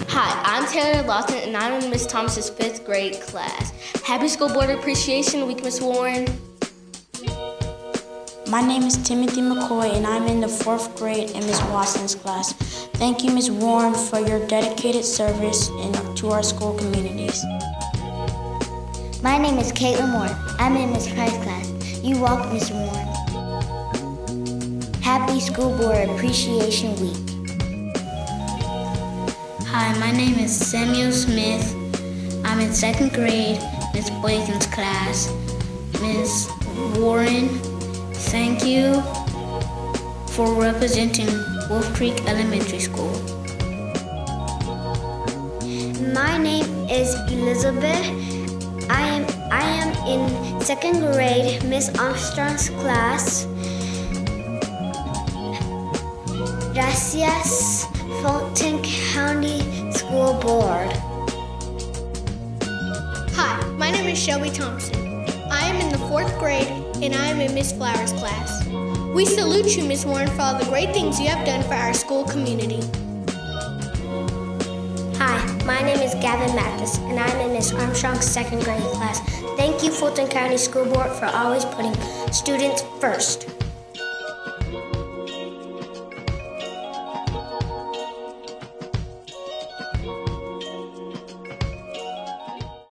Hi, I'm Taylor Lawson, and I'm in Miss Thomas's 5th grade class. Happy School Board Appreciation Week, Miss Warren. My name is Timothy McCoy, and I'm in the 4th grade in Ms. Watson's class. Thank you, Ms. Warren, for your dedicated service to our school communities. My name is Caitlin Moore. I'm in Ms. Price's class. You rock, Ms. Warren. Happy School Board Appreciation Week. Hi, my name is Samuel Smith. I'm in 2nd grade, Ms. Boykin's class. Ms. Warren, thank you for representing Wolf Creek Elementary School. My name is Elizabeth. I am in 2nd grade, Miss Armstrong's class. Gracias, Fulton County School Board. Hi, my name is Shelby Thompson. I am in the 4th grade, and I am in Miss Flowers' class. We salute you, Miss Warren, for all the great things you have done for our school community. Hi, my name is Gavin Mathis, and I'm in Miss Armstrong's 2nd grade class. Thank you, Fulton County School Board, for always putting students first.